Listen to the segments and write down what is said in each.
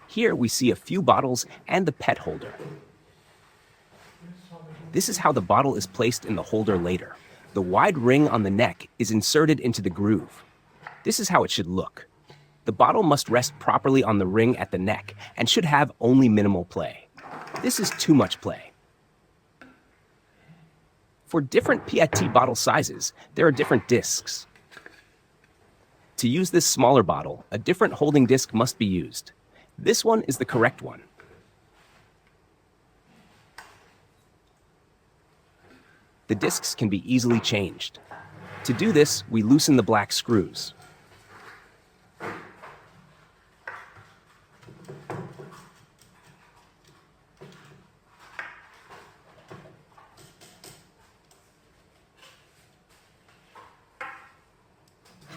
Here we see a few bottles and the pet holder. This is how the bottle is placed in the holder later. The wide ring on the neck is inserted into the groove. This is how it should look. The bottle must rest properly on the ring at the neck and should have only minimal play. This is too much play. For different PET bottle sizes, there are different discs. To use this smaller bottle, a different holding disc must be used. This one is the correct one. The discs can be easily changed. To do this, we loosen the black screws.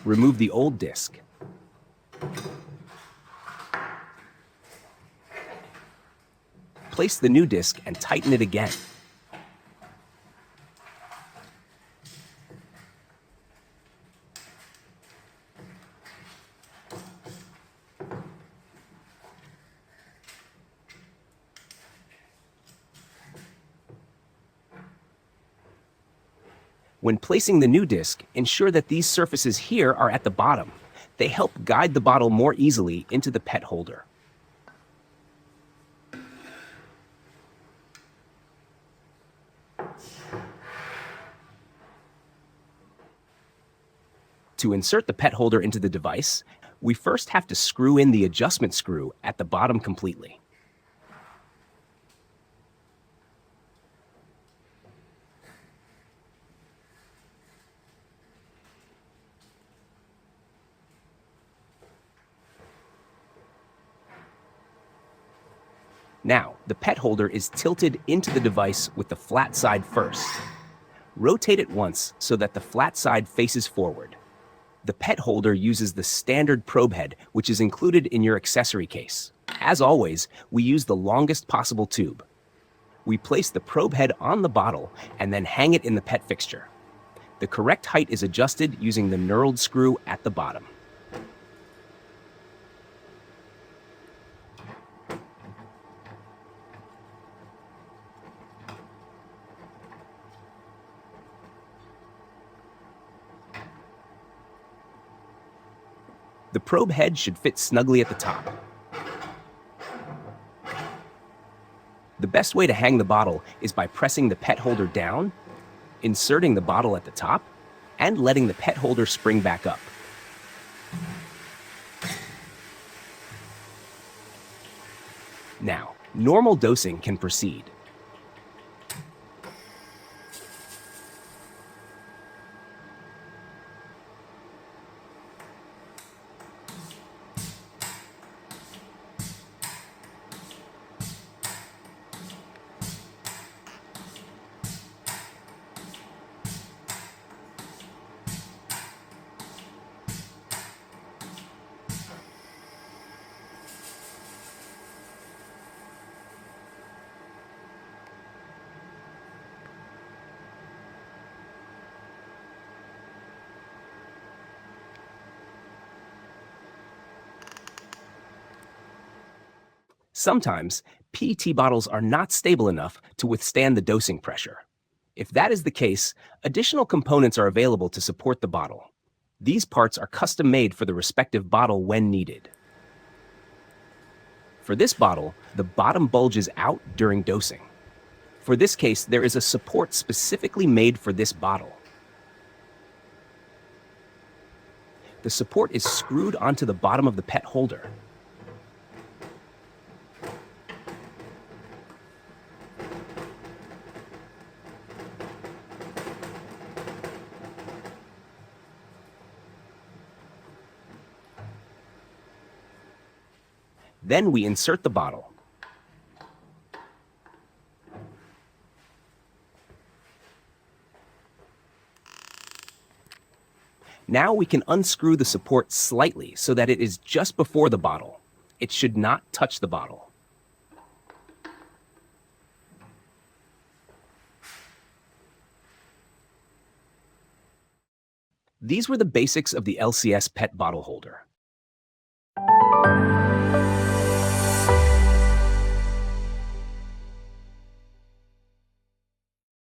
Remove the old disc. Place the new disc and tighten it again. When placing the new disc, ensure that these surfaces here are at the bottom. They help guide the bottle more easily into the pet holder. To insert the pet holder into the device, we first have to screw in the adjustment screw at the bottom completely. Now, the pet holder is tilted into the device with the flat side first. Rotate it once so that the flat side faces forward. The pet holder uses the standard probe head, which is included in your accessory case. As always, we use the longest possible tube. We place the probe head on the bottle and then hang it in the pet fixture. The correct height is adjusted using the knurled screw at the bottom. The probe head should fit snugly at the top. The best way to hang the bottle is by pressing the pet holder down, inserting the bottle at the top, and letting the pet holder spring back up. Now, normal dosing can proceed. Sometimes, PET bottles are not stable enough to withstand the dosing pressure. If that is the case, additional components are available to support the bottle. These parts are custom made for the respective bottle when needed. For this bottle, the bottom bulges out during dosing. For this case, there is a support specifically made for this bottle. The support is screwed onto the bottom of the pet holder. Then we insert the bottle. Now we can unscrew the support slightly so that it is just before the bottle. It should not touch the bottle. These were the basics of the LCS pet bottle holder.